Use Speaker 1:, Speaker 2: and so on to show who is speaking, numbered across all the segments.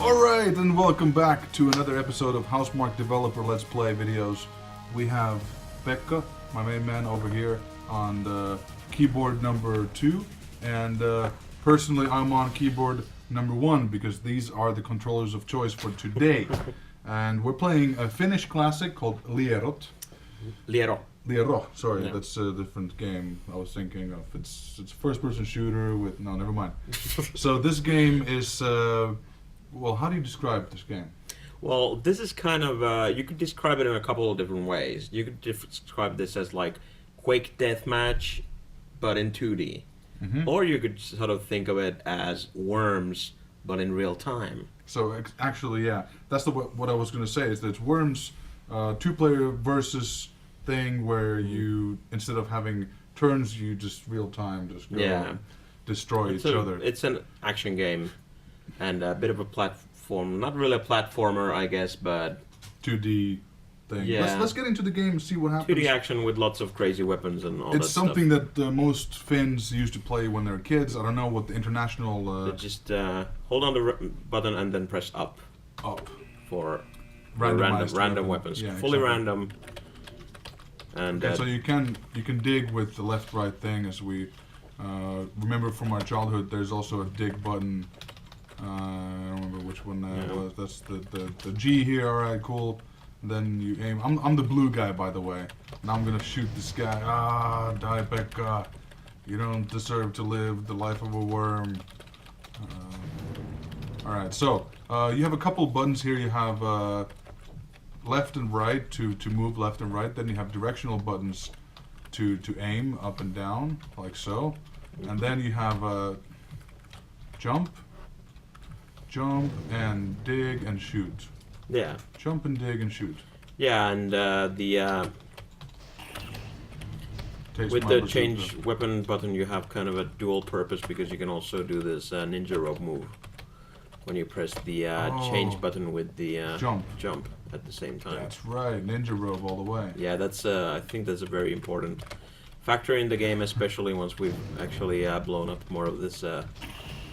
Speaker 1: Alright, and welcome back to another episode of Housemarque Developer Let's Play videos. We have Pekka, my main man, over here on the keyboard number 2, and personally I'm on keyboard number 1 because these are the controllers of choice for today. And we're playing a Finnish classic called Liero. Liero, sorry, yeah. That's a different game I was thinking of. It's a first-person shooter with... no, never mind. So this game is... well, how do you describe this game?
Speaker 2: Well, this is kind of... you could describe it in a couple of different ways. You could describe this as like Quake Deathmatch, but in 2D. Mm-hmm. Or you could sort of think of it as Worms, but in real time.
Speaker 1: So actually, yeah, that's what I was going to say, is that it's Worms, two-player versus thing where you, instead of having turns, you just real time just go and destroy each other.
Speaker 2: It's an action game and a bit of a platform, not really a platformer, I guess, but
Speaker 1: 2D thing. Yeah. Let's get into the game and see what happens.
Speaker 2: 2D action with lots of crazy weapons and all that stuff.
Speaker 1: It's something that most Finns used to play when they were kids. I don't know what the international...
Speaker 2: just hold on the button and then press up.
Speaker 1: Up.
Speaker 2: For random weapons.
Speaker 1: Yeah,
Speaker 2: fully
Speaker 1: exactly.
Speaker 2: random. And
Speaker 1: so you can dig with the left-right thing, as we remember from our childhood. There's also a dig button. I don't remember which one that was. That's the G here. All right, cool. Then you aim. I'm the blue guy, by the way. Now I'm gonna shoot this guy. Ah, die, Pekka. You don't deserve to live the life of a worm. All right. So you have a couple buttons here. You have left and right to move left and right. Then you have directional buttons to aim up and down, like so. And then you have jump, and dig and shoot.
Speaker 2: Yeah.
Speaker 1: Jump and dig and shoot.
Speaker 2: Yeah, and with the change weapon button, you have kind of a dual purpose because you can also do this ninja rope move when you press the change button with the jump at the same time.
Speaker 1: That's right, ninja rope all the way.
Speaker 2: Yeah, that's I think that's a very important factor in the game, especially once we've actually blown up more of this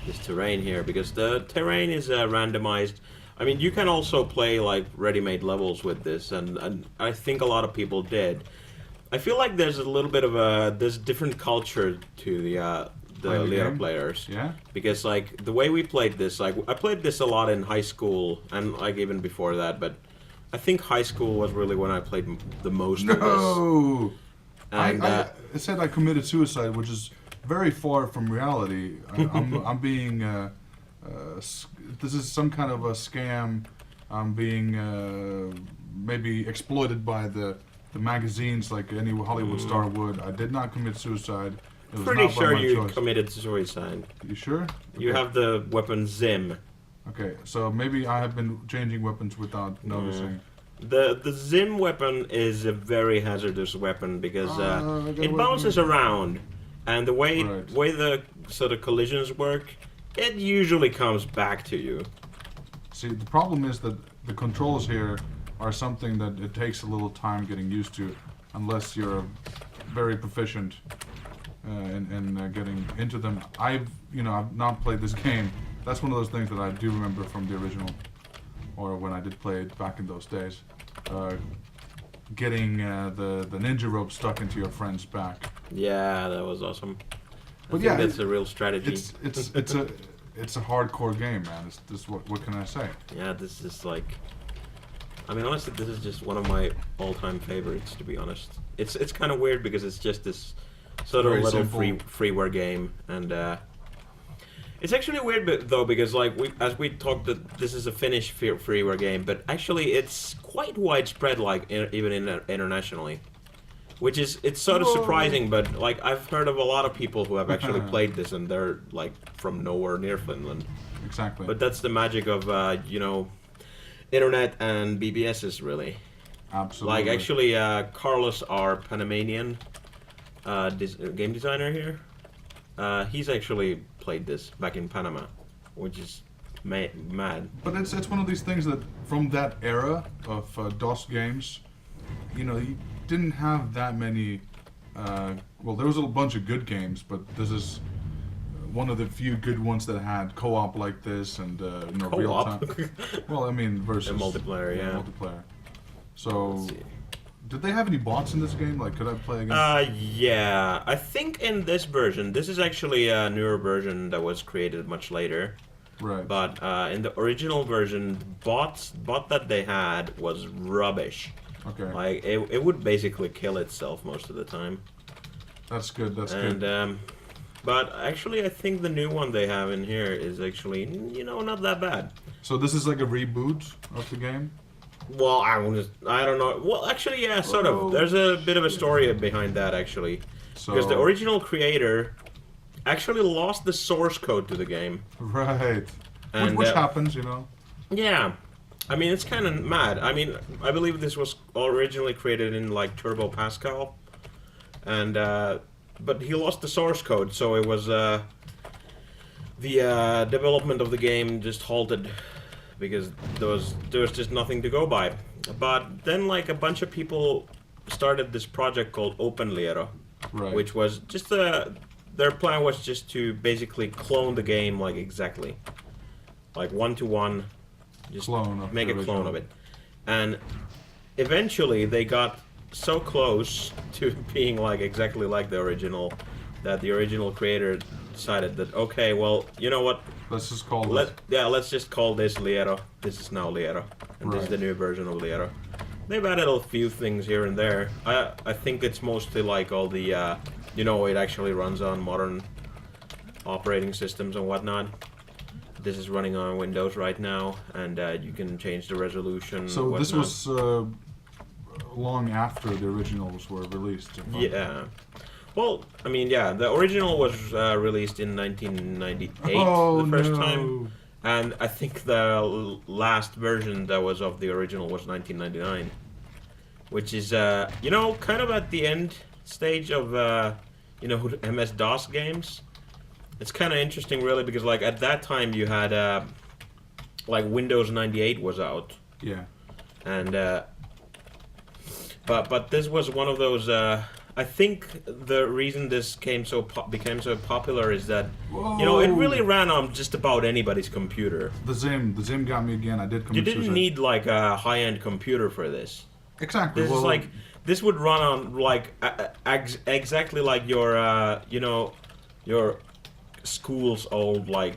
Speaker 2: this terrain here, because the terrain is randomized. I mean, you can also play like ready-made levels with this, and I think a lot of people did. I feel like there's a little bit of there's different culture to the Liero players.
Speaker 1: Yeah.
Speaker 2: Because like the way we played this, like I played this a lot in high school and like even before that, but I think high school was really when I played the most of this.
Speaker 1: No.
Speaker 2: And
Speaker 1: I said I committed suicide, which is very far from reality. I'm being this is some kind of a scam. I'm being maybe exploited by the magazines like any Hollywood star would. I did not commit suicide. It was
Speaker 2: pretty
Speaker 1: not by
Speaker 2: sure
Speaker 1: my
Speaker 2: you
Speaker 1: choice.
Speaker 2: committed suicide.
Speaker 1: You sure?
Speaker 2: You have the weapon Zim.
Speaker 1: Okay, so maybe I have been changing weapons without noticing.
Speaker 2: The Zim weapon is a very hazardous weapon because it bounces around, and the way the sort of collisions work, it usually comes back to you.
Speaker 1: See, the problem is that the controls here are something that it takes a little time getting used to, unless you're very proficient in getting into them. I've not played this game. That's one of those things that I do remember from the original, or when I did play it back in those days. Getting the ninja rope stuck into your friend's back.
Speaker 2: Yeah, that was awesome. I
Speaker 1: but
Speaker 2: think that's a real strategy.
Speaker 1: It's a hardcore game, man. What can I say?
Speaker 2: Yeah, this is like, I mean, honestly, this is just one of my all-time favorites, to be honest. It's kind of weird because it's just this sort of little freeware game, and it's actually weird though because like as we talked that this is a Finnish freeware game, but actually it's quite widespread, like even internationally, which is it's sort of surprising. But like I've heard of a lot of people who have actually played this, and they're like from nowhere near Finland.
Speaker 1: Exactly.
Speaker 2: But that's the magic of internet and BBSs, really.
Speaker 1: Absolutely.
Speaker 2: Like actually, Carlos, our Panamanian game designer here, he's actually played this back in Panama, which is mad.
Speaker 1: But it's one of these things that from that era of DOS games, you didn't have that many. Well, there was a bunch of good games, but this is one of the few good ones that had co-op like this and real time. Well, I mean versus
Speaker 2: multiplayer, yeah.
Speaker 1: Multiplayer. So, did they have any bots in this game? Like, could I play against?
Speaker 2: Yeah. I think in this version, this is actually a newer version that was created much later.
Speaker 1: Right.
Speaker 2: But in the original version, bot that they had was rubbish.
Speaker 1: Okay.
Speaker 2: Like it would basically kill itself most of the time.
Speaker 1: That's good. That's
Speaker 2: good.
Speaker 1: And
Speaker 2: but actually, I think the new one they have in here is actually not that bad.
Speaker 1: So this is like a reboot of the game.
Speaker 2: Well, I don't know. Well, actually, yeah, sort of. There's a bit of a story behind that, actually. So, because the original creator actually lost the source code to the game.
Speaker 1: Right. And, which happens,
Speaker 2: Yeah. I mean, it's kind of mad. I mean, I believe this was originally created in, like, Turbo Pascal. And, but he lost the source code, so it was, the development of the game just halted. Because there was just nothing to go by. But then, like, a bunch of people started this project called Open Liero,
Speaker 1: right.
Speaker 2: Which was just their plan was just to basically clone the game, like, exactly, like 1-to-1, just make a clone of it. And eventually, they got so close to being like exactly like the original that the original creator decided that, okay, well, you know what?
Speaker 1: Let's just call
Speaker 2: let's just call this Liero. This is now Liero, and this is the new version of Liero. They've added a few things here and there. I think it's mostly like all the it actually runs on modern operating systems and whatnot. This is running on Windows right now, and you can change the resolution.
Speaker 1: So this was long after the originals were released.
Speaker 2: Yeah. Well, I mean, yeah, the original was released in 1998 the first time, and I think the last version that was of the original was 1999, which is, kind of at the end stage of, MS-DOS games. It's kind of interesting, really, because, like, at that time you had, like, Windows 98 was out.
Speaker 1: Yeah.
Speaker 2: And, but this was one of those, I think the reason this became so popular is that, it really ran on just about anybody's computer.
Speaker 1: The Zim got me again. I did commit
Speaker 2: suicide. You didn't need, like, a high-end computer for this.
Speaker 1: Exactly.
Speaker 2: This is like, this would run on, like, exactly like your, your school's old, like,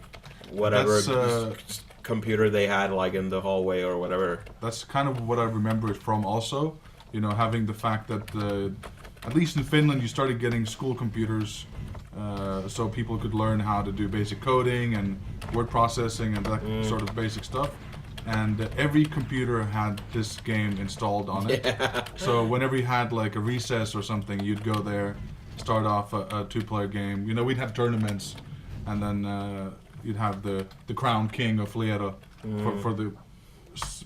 Speaker 2: whatever computer they had, like, in the hallway or whatever.
Speaker 1: That's kind of what I remember it from also. Having the fact that, at least in Finland, you started getting school computers so people could learn how to do basic coding and word processing and that sort of basic stuff. And every computer had this game installed on it.
Speaker 2: Yeah.
Speaker 1: So whenever you had like a recess or something, you'd go there, start off a two-player game. We'd have tournaments, and then you'd have the crown king of Liero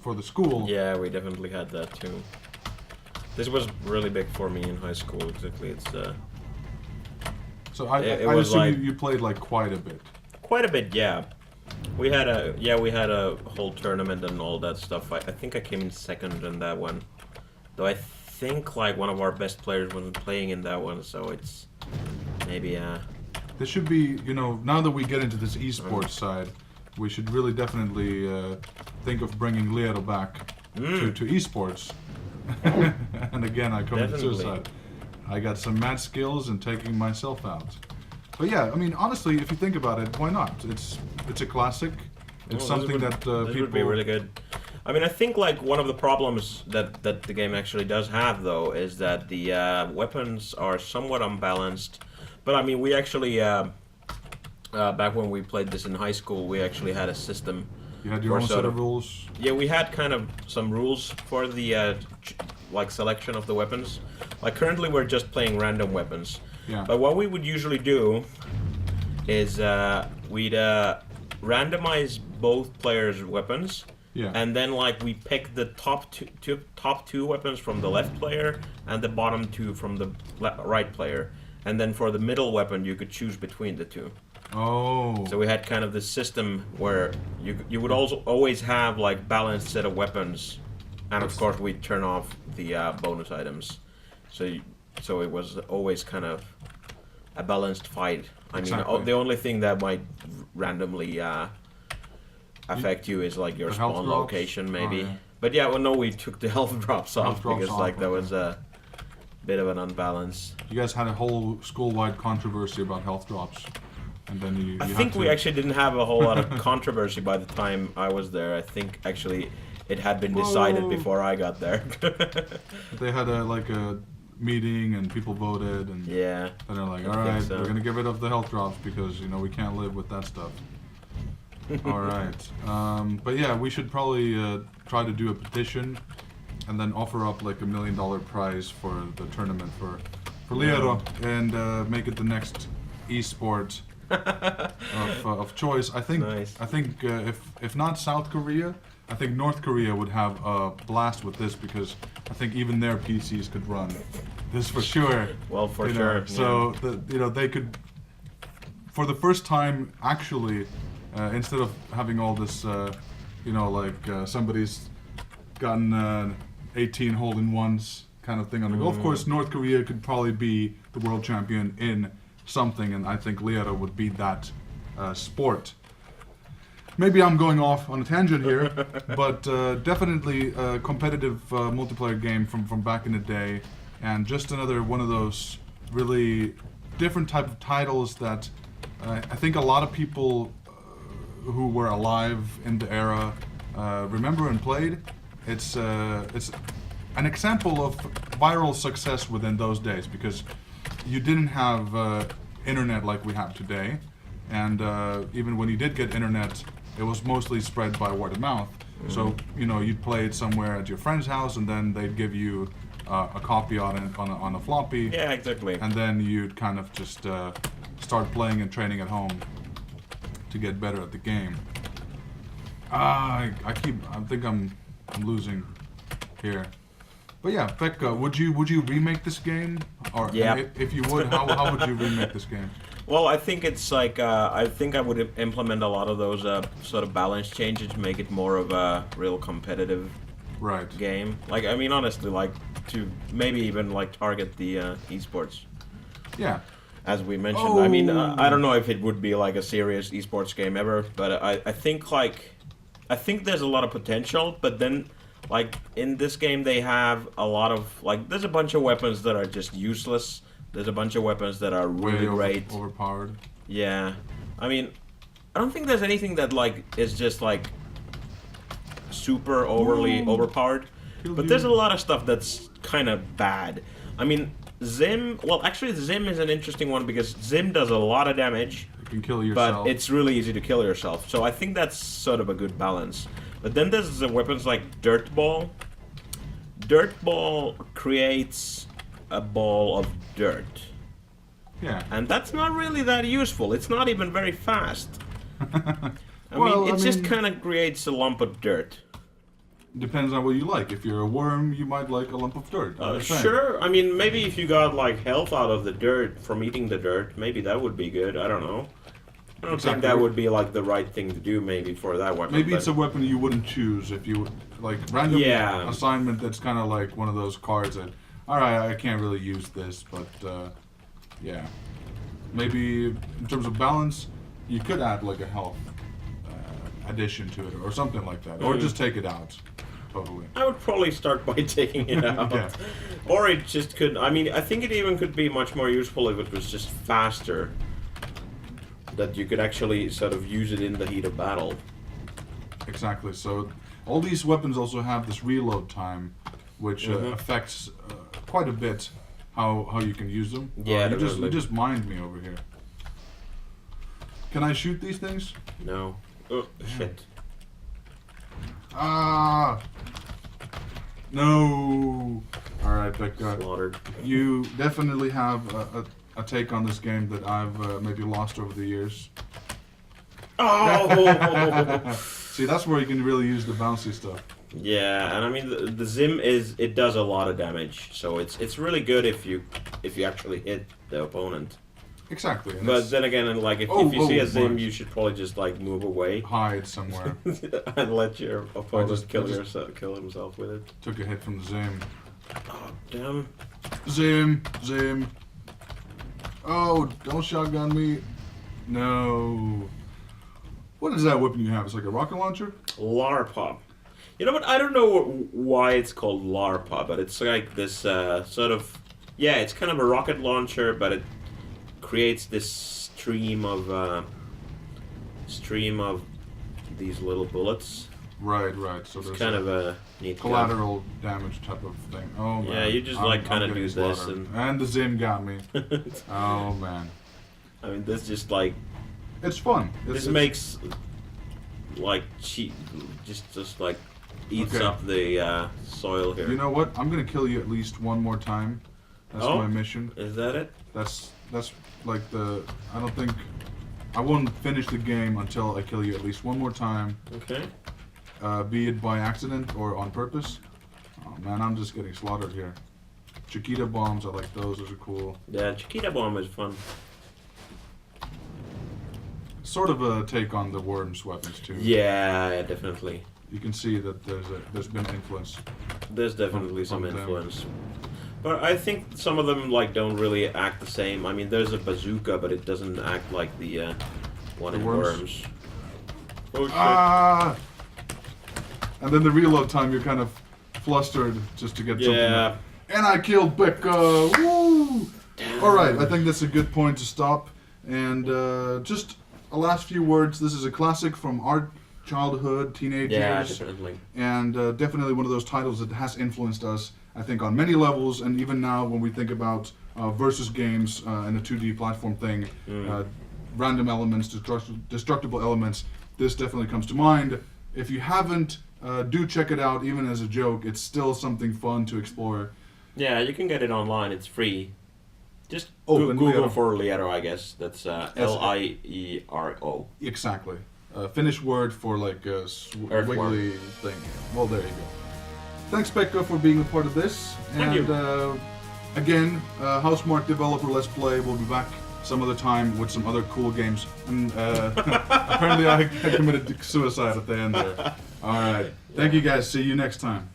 Speaker 1: for the school.
Speaker 2: Yeah, we definitely had that too. This was really big for me in high school. Exactly, it's.
Speaker 1: So I assume like, you played like quite a bit.
Speaker 2: Quite a bit, yeah. We had a whole tournament and all that stuff. I think I came in second in that one, though I think like one of our best players wasn't playing in that one, so it's maybe
Speaker 1: There should be, now that we get into this esports side, we should really definitely think of bringing Liero back to esports. And again, I committed suicide. I got some mad skills in taking myself out. But yeah, I mean, honestly, if you think about it, why not? It's a classic. It's something that people...
Speaker 2: This would be really good. I mean, I think like one of the problems that the game actually does have, though, is that the weapons are somewhat unbalanced. But I mean, we actually, back when we played this in high school, we actually had a system.
Speaker 1: You had your own set of rules?
Speaker 2: Yeah, we had kind of some rules for the like selection of the weapons. Like currently we're just playing random weapons.
Speaker 1: Yeah.
Speaker 2: But what we would usually do is we'd randomize both players' weapons.
Speaker 1: Yeah.
Speaker 2: And then like we pick the top two weapons from the left player and the bottom two from the right player. And then for the middle weapon you could choose between the two.
Speaker 1: Oh.
Speaker 2: So we had kind of this system where you would also always have like balanced set of weapons, and of course we'd turn off the bonus items. So it was always kind of a balanced fight. I
Speaker 1: Exactly.
Speaker 2: mean, the only thing that might randomly affect you is like your
Speaker 1: The health
Speaker 2: spawn
Speaker 1: drops?
Speaker 2: location, maybe.
Speaker 1: Oh, yeah.
Speaker 2: But yeah, well, no, we took the health drops off
Speaker 1: drops
Speaker 2: because
Speaker 1: off,
Speaker 2: like there
Speaker 1: okay.
Speaker 2: was a bit of an unbalance.
Speaker 1: You guys had a whole school-wide controversy about health drops, and then you.
Speaker 2: I
Speaker 1: you
Speaker 2: think
Speaker 1: had
Speaker 2: we
Speaker 1: to-
Speaker 2: actually didn't have a whole lot of controversy by the time I was there. I think actually it had been decided
Speaker 1: Whoa.
Speaker 2: before I got there.
Speaker 1: They had a meeting and people voted and
Speaker 2: Yeah.
Speaker 1: they're like,
Speaker 2: I
Speaker 1: all
Speaker 2: think
Speaker 1: right,
Speaker 2: so.
Speaker 1: we're gonna get rid of the health drops because we can't live with that stuff. All right, but yeah, we should probably try to do a petition and then offer up like $1 million prize for the tournament for Liero and make it the next esport of choice. I think
Speaker 2: Nice.
Speaker 1: if not South Korea, I think North Korea would have a blast with this because I think even their PCs could run this for sure.
Speaker 2: Well, for
Speaker 1: you know.
Speaker 2: sure.
Speaker 1: So they could, for the first time, actually, instead of having all this, somebody's gotten 18 hole-in-ones kind of thing on the go. Of course, North Korea could probably be the world champion in something, and I think Liero would be that sport. Maybe I'm going off on a tangent here, but definitely a competitive multiplayer game from back in the day, and just another one of those really different type of titles that I think a lot of people who were alive in the era remember and played. It's an example of viral success within those days because you didn't have internet like we have today, and even when you did get internet, it was mostly spread by word of mouth. So you'd play it somewhere at your friend's house, and then they'd give you a copy on a floppy.
Speaker 2: Yeah, exactly.
Speaker 1: And then you'd kind of just start playing and training at home to get better at the game. I think I'm losing here. But yeah, Pekka, would you remake this game? Or
Speaker 2: Yeah.
Speaker 1: if you would, how would you remake this game?
Speaker 2: Well, I think it's like I think I would implement a lot of those sort of balance changes to make it more of a real competitive
Speaker 1: Right.
Speaker 2: game. Like, I mean, honestly, like to maybe even like target the esports,
Speaker 1: Yeah.
Speaker 2: as we mentioned. I mean,
Speaker 1: Oh.
Speaker 2: I don't know if it would be like a serious esports game ever, but I think there's a lot of potential. But then, like in this game, they have a lot of like there's a bunch of weapons that are just useless. There's a bunch of weapons that are really great.
Speaker 1: Overpowered.
Speaker 2: Yeah, I mean, I don't think there's anything that like is just like super overly
Speaker 1: Ooh.
Speaker 2: overpowered.
Speaker 1: Killed
Speaker 2: But there's a
Speaker 1: you.
Speaker 2: lot of stuff that's kind of bad. I mean, Zim. Well, actually, Zim is an interesting one because Zim does a lot of damage,
Speaker 1: You can kill yourself.
Speaker 2: but it's really easy to kill yourself. So I think that's sort of a good balance. But then there's the weapons like Dirt Ball. Dirt Ball creates a ball of dirt.
Speaker 1: Yeah.
Speaker 2: And that's not really that useful. It's not even very fast. I mean, it just kind of creates a lump of dirt.
Speaker 1: Depends on what you like. If you're a worm, you might like a lump of dirt. I'm just saying.
Speaker 2: Sure. I mean, maybe if you got like health out of the dirt from eating the dirt, maybe that would be good. I don't know. I don't think that would be like the right thing to do maybe for that weapon.
Speaker 1: Maybe
Speaker 2: but-
Speaker 1: it's a weapon you wouldn't choose if you like random
Speaker 2: Yeah.
Speaker 1: assignment. That's kind of like one of those cards that, all right, I can't really use this, but yeah, maybe in terms of balance, you could add like a health addition to it or something like that, or just take it out. Totally.
Speaker 2: I would probably start by taking it out.
Speaker 1: Yeah.
Speaker 2: Or it just could, I mean, I think it even could be much more useful if it was just faster. That you could actually sort of use it in the heat of battle.
Speaker 1: Exactly. So all these weapons also have this reload time, which affects quite a bit how you can use them.
Speaker 2: Yeah,
Speaker 1: you just mined me over here. Can I shoot these things?
Speaker 2: No. Oh, shit.
Speaker 1: Ah! No! Alright, Becca.
Speaker 2: Slaughtered.
Speaker 1: You definitely have a take on this game that I've maybe lost over the years.
Speaker 2: Oh!
Speaker 1: See, that's where you can really use the bouncy stuff.
Speaker 2: Yeah, and I mean the Zim it does a lot of damage, so it's really good if you actually hit the opponent.
Speaker 1: Exactly. And
Speaker 2: But
Speaker 1: it's
Speaker 2: then again, like if you see a Zim, you should probably just like move away
Speaker 1: hide somewhere.
Speaker 2: and let your opponent
Speaker 1: just-
Speaker 2: kill
Speaker 1: I just-
Speaker 2: kill himself with it.
Speaker 1: Took a hit from the Zim.
Speaker 2: Oh damn!
Speaker 1: Zim! Zim! Oh, don't shotgun me. No. What is that weapon you have? It's like a rocket launcher?
Speaker 2: Larpa. You know what? I don't know why it's called Larpa, but it's like this sort of... Yeah, it's kind of a rocket launcher, but it creates this stream of these little bullets.
Speaker 1: Right. So
Speaker 2: It's
Speaker 1: there's
Speaker 2: kind of a neat
Speaker 1: collateral damage type of thing. Oh man.
Speaker 2: Yeah, you just kind of do this
Speaker 1: slaughtered.
Speaker 2: and
Speaker 1: the Zim got me. Oh man.
Speaker 2: I mean, this just like
Speaker 1: It's fun.
Speaker 2: this makes like cheap, just like eats
Speaker 1: Okay.
Speaker 2: up the soil here.
Speaker 1: You know what? I'm gonna kill you at least one more time. That's
Speaker 2: Oh.
Speaker 1: my mission.
Speaker 2: Is that it?
Speaker 1: That's like I don't think I won't finish the game until I kill you at least one more time.
Speaker 2: Okay.
Speaker 1: Be it by accident or on purpose. Oh man, I'm just getting slaughtered here. Chiquita bombs, I like those. Those are cool.
Speaker 2: Yeah, Chiquita bomb is fun.
Speaker 1: Sort of a take on the worms weapons too.
Speaker 2: Yeah, definitely.
Speaker 1: You can see that there's been influence.
Speaker 2: There's definitely some
Speaker 1: from them.
Speaker 2: influence. But I think some of them like don't really act the same. I mean, there's a bazooka, but it doesn't act like the one
Speaker 1: The
Speaker 2: in
Speaker 1: worms?
Speaker 2: Worms. Oh shit!
Speaker 1: Ah! And then the reload time, you're kind of flustered just to get something.
Speaker 2: Yeah.
Speaker 1: And I killed Becca! Woo! Alright, I think that's a good point to stop. And just a last few words. This is a classic from our childhood, teenage
Speaker 2: Yeah,
Speaker 1: years.
Speaker 2: definitely.
Speaker 1: And definitely one of those titles that has influenced us, I think, on many levels. And even now, when we think about versus games and a 2D platform thing, random elements, destructible elements, this definitely comes to mind. If you haven't, do check it out, even as a joke. It's still something fun to explore.
Speaker 2: Yeah, you can get it online. It's free. Just
Speaker 1: Open
Speaker 2: Google
Speaker 1: Liero.
Speaker 2: for Liero, I guess. That's Liero.
Speaker 1: Exactly. Finnish word for like a
Speaker 2: Earthworm.
Speaker 1: wiggly thing. Well, there you go. Thanks, Pekka, for being a part of this.
Speaker 2: Thank
Speaker 1: and
Speaker 2: you.
Speaker 1: Again, Housemarque developer Let's Play will be back some other time with some other cool games. And apparently I committed suicide at the end there. Alright. Thank you guys. See you next time.